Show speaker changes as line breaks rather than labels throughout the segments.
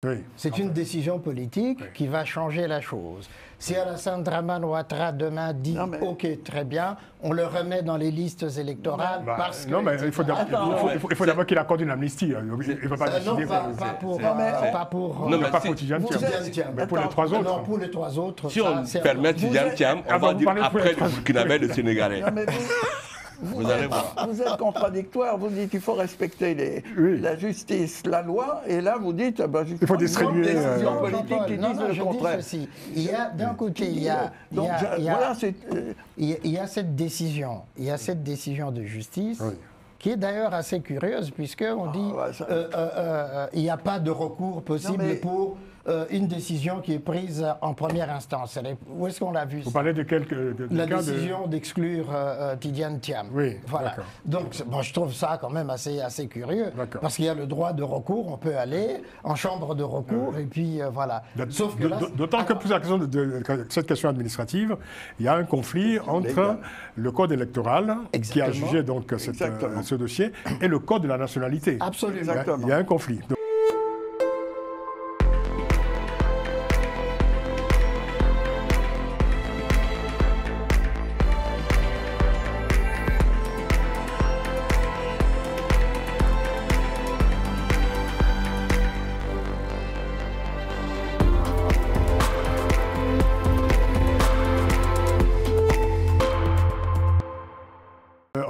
Oui.
C'est une décision politique qui va changer la chose. Si Alassane Dramane Ouattara demain dit « Ok, très bien », on le remet dans les listes électorales parce que...
Non, mais il faut d'abord qu'il accorde une amnistie. Il ne va pas décider
pas pour
Tidjane Thiam, mais pour les trois autres.
Non, pour les trois autres.
Si on permet Tidjane Thiam, on va dire après le Burkinabé, le Sénégalais.
Vous êtes contradictoire, vous dites qu'il faut respecter la justice, la loi, et là vous dites
il faut distribuer
des décisions politiques qui disent le contraire.
Il y a d'un côté, il y a cette décision, de justice. Oui. Qui est d'ailleurs assez curieuse, puisqu'on dit il n'y a pas de recours possible pour une décision qui est prise en première instance. Où est-ce qu'on l'a vu?
Vous parlez de
la décision d'exclure Tidjane Thiam.
Oui,
voilà. Donc, je trouve ça quand même assez curieux, parce qu'il y a le droit de recours, on peut aller en chambre de recours, et puis voilà.
D'autant que pour cette question administrative, il y a un conflit entre le code électoral, qui a jugé donc ce dossier, et le code de la nationalité.
Absolument.
Il y a un conflit.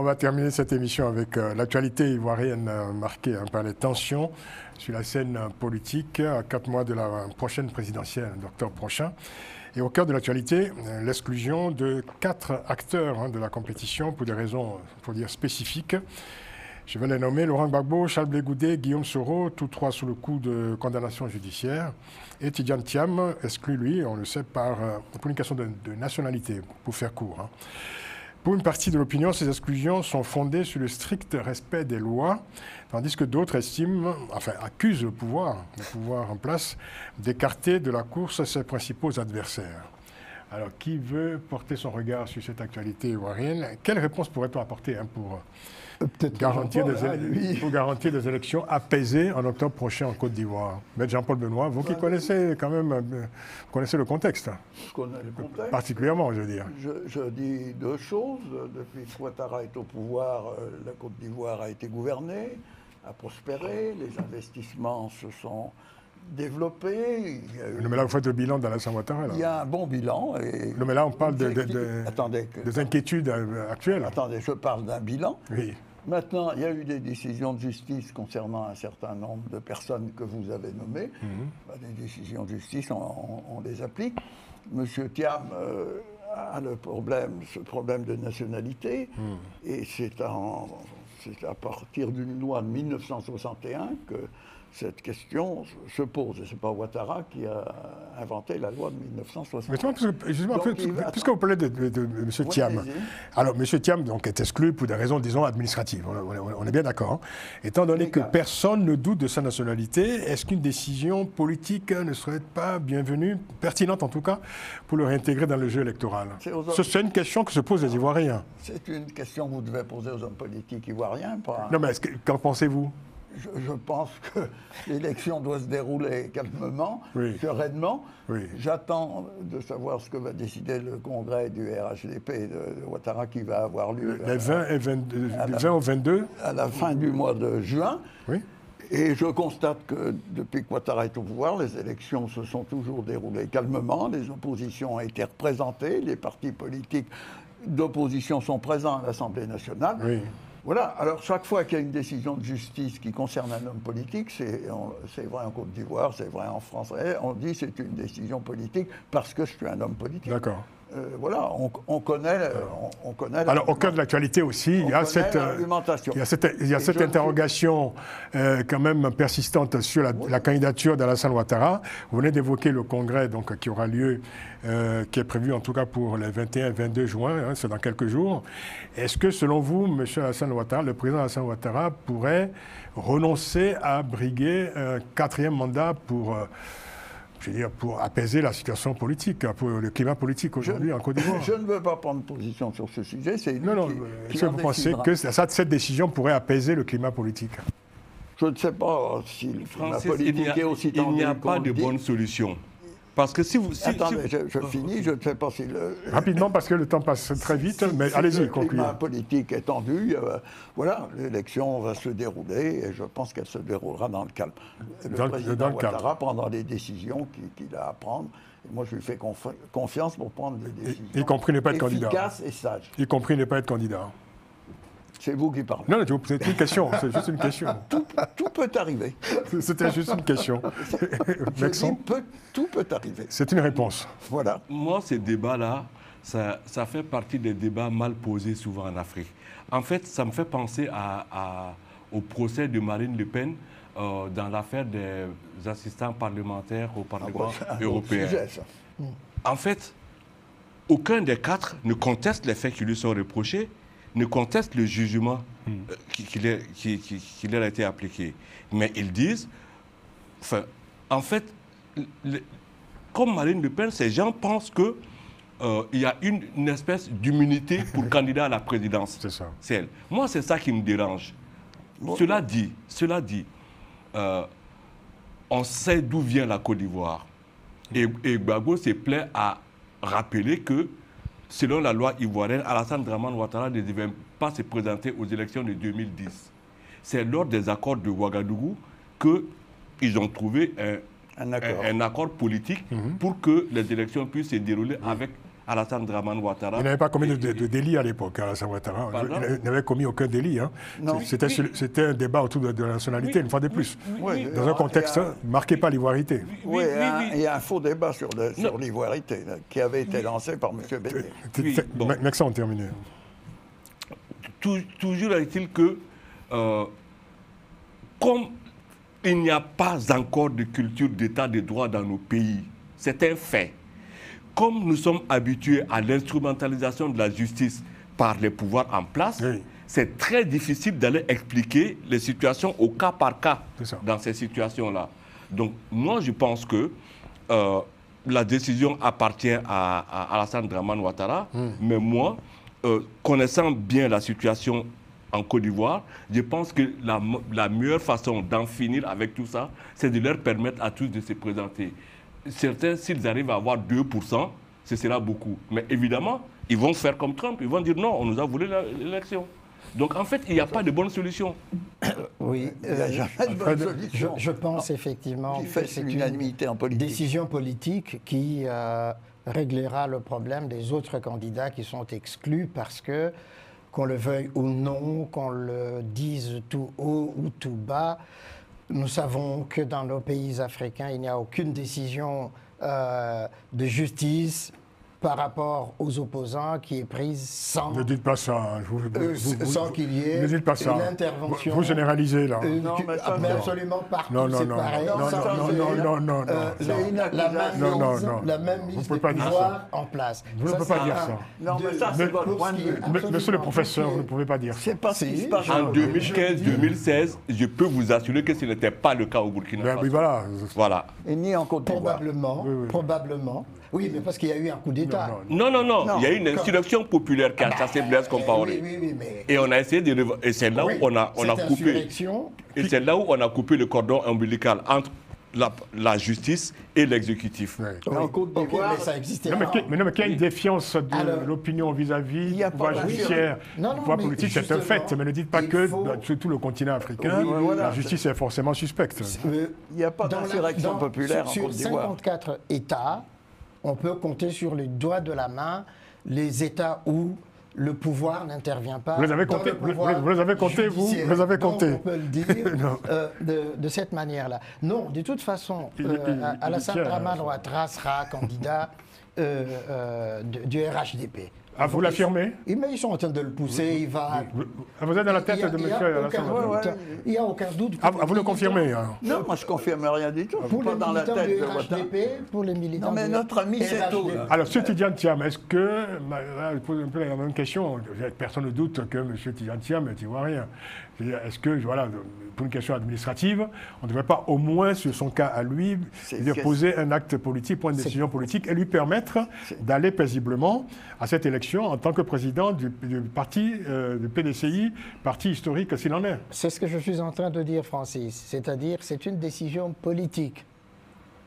On va terminer cette émission avec l'actualité ivoirienne marquée par les tensions sur la scène politique à 4 mois de la prochaine présidentielle d'octobre prochain. Et au cœur de l'actualité, l'exclusion de 4 acteurs de la compétition pour des raisons, pour dire, spécifiques. Je vais les nommer: Laurent Gbagbo, Charles Blé Goudé, Guillaume Soro, tous 3 sous le coup de condamnation judiciaire. Et Tidjane Thiam, exclu, lui, on le sait, pour une question de nationalité, pour faire court. Pour une partie de l'opinion, ces exclusions sont fondées sur le strict respect des lois, tandis que d'autres accusent le pouvoir en place d'écarter de la course ses principaux adversaires. Alors, qui veut porter son regard sur cette actualité ivoirienne? Quelle réponse pourrait-on apporter pour garantir des élections apaisées en octobre prochain en Côte d'Ivoire? Maître Jean-Paul Benoît, vous qui connaissez quand même connaissez le contexte.
Je connais le contexte.
Particulièrement, je veux dire.
Je dis 2 choses. Depuis que Ouattara est au pouvoir, la Côte d'Ivoire a été gouvernée, a prospéré, les investissements se sont développé.
Mais là, vous faites le bilan d'Alassane Ouattara.
Il y a un bon bilan.
Mais là, on parle des inquiétudes actuelles.
Attendez, je parle d'un bilan.
Oui.
Maintenant, il y a eu des décisions de justice concernant un certain nombre de personnes que vous avez nommées. Des décisions de justice, on les applique. Monsieur Thiam a ce problème de nationalité. Et c'est à partir d'une loi de 1961 que cette question se pose. Ce n'est pas Ouattara qui a inventé la loi de 1961.
Puisque vous parlez de M. Thiam, alors M. Thiam est exclu pour des raisons, disons, administratives. On est bien d'accord. Étant donné que personne ne doute de sa nationalité, est-ce qu'une décision politique ne serait pas bienvenue, pertinente en tout cas, pour le réintégrer dans le jeu électoral? C'est une question que se posent les Ivoiriens.
C'est une question que vous devez poser aux hommes politiques ivoiriens.
Non, mais qu'en pensez-vous?
Je pense que l'élection doit se dérouler calmement, sereinement. J'attends de savoir ce que va décider le congrès du RHDP de Ouattara qui va avoir lieu
le 20 au 22
à la fin du mois de juin. Et je constate que depuis que Ouattara est au pouvoir, les élections se sont toujours déroulées calmement, les oppositions ont été représentées, les partis politiques d'opposition sont présents à l'Assemblée nationale. Voilà, alors chaque fois qu'il y a une décision de justice qui concerne un homme politique, c'est vrai en Côte d'Ivoire, c'est vrai en France, on dit c'est une décision politique parce que je suis un homme politique.
D'accord.
Voilà, on connaît.
Alors, au cœur de l'actualité aussi, il y a cette interrogation quand même persistante sur la candidature d'Alassane Ouattara. Vous venez d'évoquer le congrès qui aura lieu, qui est prévu en tout cas pour les 21 et 22 juin, c'est dans quelques jours. Est-ce que, selon vous, M. Alassane Ouattara, le président Alassane Ouattara, pourrait renoncer à briguer un 4e mandat pour apaiser la situation politique, pour le climat politique aujourd'hui en Côte d'Ivoire?
Je ne veux pas prendre position sur ce sujet.
Est-ce que vous pensez que cette décision pourrait apaiser le climat politique?
Je ne sais pas si la politique est aussi tendue.
Il n'y a pas de bonne solution. Parce que si vous...
Attendez, je finis, je ne sais pas si...
Rapidement, parce que le temps passe très vite, mais allez-y, concluez.
La politique est tendue, voilà, l'élection va se dérouler, et je pense qu'elle se déroulera dans le calme. Le président Ouattara prendra les décisions qu'il a à prendre. Et moi, je lui fais confiance pour prendre des décisions
y compris ne pas être candidat.
Efficaces et sages.
Y compris ne pas être candidat.
C'est vous qui parlez.
Non, c'est une question, c'est juste une question.
Tout peut arriver.
C'était juste une question.
Tout peut arriver.
C'est une réponse.
Voilà.
Moi, ces débats-là, ça fait partie des débats mal posés souvent en Afrique. En fait, ça me fait penser au procès de Marine Le Pen dans l'affaire des assistants parlementaires au Parlement européen.
Sujet, ça.
En fait, aucun des quatre ne conteste les faits qui lui sont reprochés, ne conteste le jugement qui leur a été appliqué. Mais ils disent, en fait, comme Marine Le Pen, ces gens pensent qu'il y a une espèce d'immunité pour le candidat à la présidence.
C'est ça.
C'est elle. Moi, c'est ça qui me dérange. Bon. Cela dit, on sait d'où vient la Côte d'Ivoire. Et Gbagbo se plaît à rappeler que, selon la loi ivoirienne, Alassane Dramane Ouattara ne devait pas se présenter aux élections de 2010. C'est lors des accords de Ouagadougou qu'ils ont trouvé un accord politique pour que les élections puissent se dérouler avec Alassane Dramane Ouattara.
Il n'avait pas commis de délit à l'époque, Alassane Ouattara. Il n'avait commis aucun délit. Hein. C'était un débat autour de la nationalité, une fois de plus. Dans un contexte marqué par l'ivoirité.
Oui, il y a un faux débat sur l'ivoirité qui avait été lancé par M. Béné.
Merci, on termine.
Toujours est-il que, comme il n'y a pas encore de culture d'état de droit dans nos pays, c'est un fait. Comme nous sommes habitués à l'instrumentalisation de la justice par les pouvoirs en place, c'est très difficile d'aller expliquer les situations au cas par cas dans ces situations-là. Donc, moi, je pense que la décision appartient à Alassane Dramane Ouattara, mais moi, connaissant bien la situation en Côte d'Ivoire, je pense que la meilleure façon d'en finir avec tout ça, c'est de leur permettre à tous de se présenter. Certains, s'ils arrivent à avoir 2%, ce sera beaucoup. Mais évidemment, ils vont faire comme Trump. Ils vont dire non, on nous a volé l'élection. Donc en fait, il n'y a pas de bonne solution.
Oui,
il n'y a jamais de bonne solution.
Je pense effectivement que c'est une décision politique qui réglera le problème des autres candidats qui sont exclus parce que, qu'on le veuille ou non, qu'on le dise tout haut ou tout bas, nous savons que dans nos pays africains, il n'y a aucune décision de justice par rapport aux opposants qui est prise sans...
Ne dites pas ça.
Sans qu'il y ait une intervention...
Vous généralisez, là.
Mais absolument partout, c'est pareil.
Non.
La même mise de pouvoir en place.
Vous ne pouvez pas dire ça.
Non, mais ça, c'est votre point de vue.
Monsieur le professeur, vous ne pouvez pas dire ça.
C'est pas ce qui se passe.
En 2015-2016, je peux vous assurer que ce n'était pas le cas au Burkina Faso.
Oui, voilà.
Et ni en Côte d'Ivoire.
Probablement. Oui, mais parce qu'il y a eu un coup d'État.
Non. Il y a eu une insurrection populaire qui a chassé Blaise Compaoré.
Oui, mais...
Et on a essayé de... Et c'est là où on a coupé... Et c'est là où on a coupé le cordon ombilical entre la justice et l'exécutif.
En Côte d'Ivoire,
mais ça existait.
Mais qu'il y a une défiance de l'opinion vis-à-vis du pouvoir judiciaire, du pouvoir politique, c'est un fait. Mais ne dites pas que sur tout le continent africain, la justice est forcément suspecte.
Il n'y a pas d'insurrection populaire en Côte d'Ivoire.
Sur 54 États, on peut compter sur les doigts de la main les États où le pouvoir n'intervient pas.
Vous les avez comptés, vous les avez comptés, vous les avez comptés.
On peut le dire de cette manière-là. Non, de toute façon, Alassane Dramane Ouattara sera candidat du RHDP.
Ah, vous l'affirmez?
Mais ils sont en train de le pousser, il va...
Vous êtes dans la tête de M. Alassane Ouattara?
Il n'y a aucun doute.
Vous le confirmez?
Non, moi je ne confirme rien du tout.
Pour les militants du RHDP, pour les militants...
Non, mais notre ami, c'est tout.
Alors, M. Tidjane Thiam, est-ce que... Je pose un peu la même question. Personne ne doute que M. Tidjane Thiam est ivoirien. Est-ce que, voilà, pour une question administrative, on ne devrait pas au moins, sur son cas à lui, poser un acte politique, prendre une décision politique et lui permettre d'aller paisiblement à cette élection élections en tant que président du parti, du PDCI, parti historique s'il en est.
C'est ce que je suis en train de dire, Francis. C'est-à-dire, c'est une décision politique.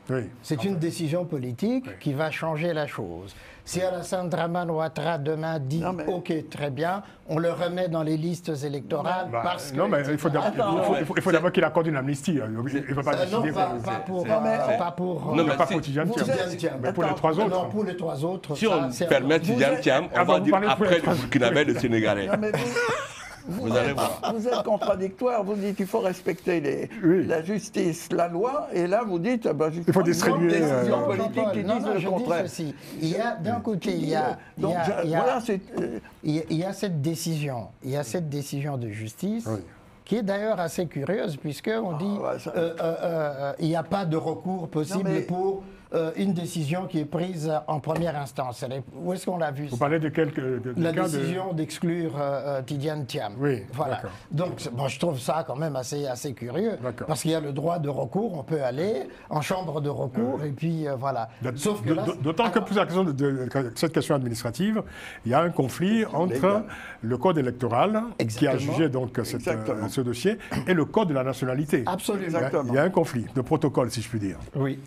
Oui.
C'est une décision politique qui va changer la chose. Si Alassane Dramane Ouattara demain dit « Ok, très bien », on le remet dans les listes électorales parce que...
Non, mais il faut d'abord qu'il accorde une amnistie. Il ne va pas décider...
pas pour
Tidjane Thiam. Mais pour les trois autres.
Non, pour les trois autres.
Si on permet Tidjane Thiam, on va dire après le Burkinabé et le Sénégalais.
Vous êtes contradictoire, vous dites qu'il faut respecter la justice, la loi, et là vous dites
il faut distribuer
des décisions politiques qui disent le contraire.
Il y a d'un côté, il y a cette décision, de justice. Oui. Qui est d'ailleurs assez curieuse, puisqu'on dit il n'y a pas de recours possible pour une décision qui est prise en première instance. Où est-ce qu'on l'a vu?
Vous parlez de
la décision d'exclure Tidjane Thiam.
Oui,
voilà. Donc, je trouve ça quand même assez curieux, parce qu'il y a le droit de recours, on peut aller en chambre de recours, et puis voilà.
D'autant que pour cette question administrative, il y a un conflit entre le code électoral, qui a jugé donc ce dossier, et le code de la nationalité.
Absolument.
Il y a un conflit de protocole, si je puis dire.
Oui.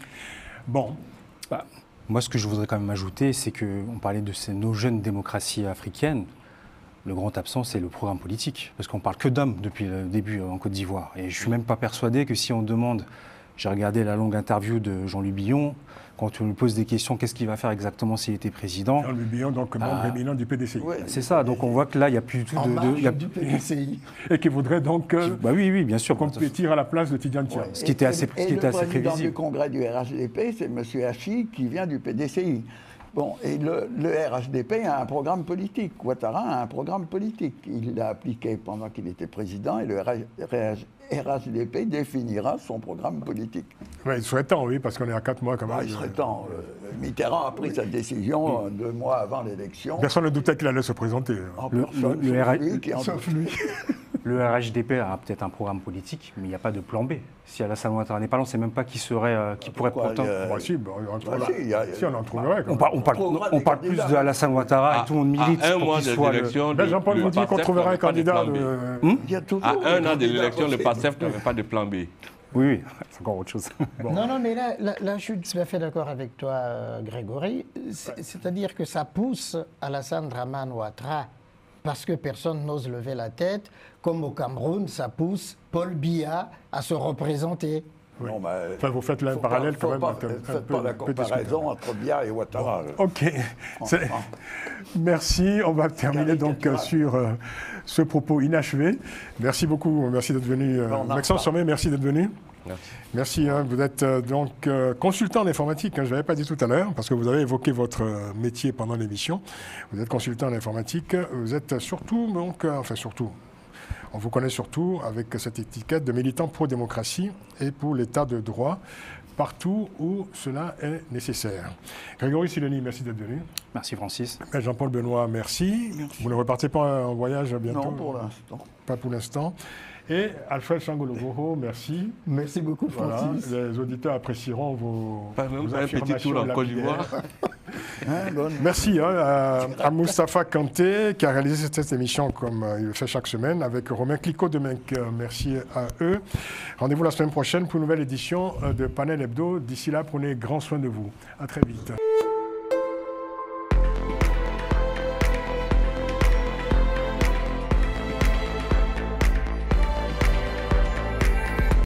Bon.
Moi, ce que je voudrais quand même ajouter, c'est qu'on parlait de nos jeunes démocraties africaines. Le grand absent, c'est le programme politique. Parce qu'on ne parle que d'hommes depuis le début en Côte d'Ivoire. Et je ne suis même pas persuadé que si on demande... J'ai regardé la longue interview de Jean-Louis Billon. Quand on lui pose des questions, qu'est-ce qu'il va faire exactement s'il était président?
Jean-Louis Billon, donc membre éminent du PDCI.
Ouais, c'est ça, donc on voit que là, il n'y a plus du tout
du PDCI.
Et qui voudrait donc
oui, bien sûr,
compétir à la place de Tidjane Thiam.
Ce qui était assez prévisible.
Le président du congrès du RHDP, c'est M. Hachi, qui vient du PDCI. Bon, et le RHDP a un programme politique. Ouattara a un programme politique. Il l'a appliqué pendant qu'il était président et le RHDP définira son programme politique.
Ouais, il serait temps, oui, parce qu'on est à 4 mois quand même.
Il serait temps. Mitterrand a pris sa décision 2 mois avant l'élection.
Personne ne doutait qu'il allait se présenter.
Sauf lui.
Le RHDP a peut-être un programme politique, mais il n'y a pas de plan B. Si Alassane Ouattara n'est pas là, on ne sait même pas qui pourrait pourtant...
Si, on en trouverait.
On parle plus de Alassane Ouattara et tout le monde milite pour qu'il soit le...
Jean-Paul vous dit qu'on trouverait un candidat
À 1 an de l'élection, le PASTEF n'avait pas de plan B.
Oui, c'est encore autre chose.
Non, mais là, je suis tout à fait d'accord avec toi, Grégory. C'est-à-dire que ça pousse Alassane Dramane Ouattara parce que personne n'ose lever la tête, comme au Cameroun, ça pousse Paul Biya à se représenter.
Oui. Non, vous faites là un parallèle quand même.
Faites pas la comparaison entre Biya et Ouattara.
Ok. Merci. On va terminer donc sur ce propos inachevé. Merci beaucoup. Merci d'être venu. Maxence Sommet, merci d'être venu. Merci. Vous êtes donc consultant en informatique, je ne l'avais pas dit tout à l'heure, parce que vous avez évoqué votre métier pendant l'émission. Vous êtes consultant en informatique. Vous êtes surtout, on vous connaît surtout avec cette étiquette de militant pro-démocratie et pour l'état de droit, partout où cela est nécessaire. Grégory Sileni, merci d'être venu.
Merci Francis.
Jean-Paul Benoît, merci. Vous ne repartez pas en voyage bientôt?
Non, pour l'instant.
Pas pour l'instant. Et Alfred Changologoho, merci.
Merci beaucoup, Francis.
Voilà, les auditeurs apprécieront vos
un petit tour en Côte d'Ivoire.
Merci à Moustapha Kanté qui a réalisé cette émission comme il le fait chaque semaine avec Romain Clicquot de Menk. Merci à eux. Rendez-vous la semaine prochaine pour une nouvelle édition de Panel Hebdo. D'ici là, prenez grand soin de vous. À très vite.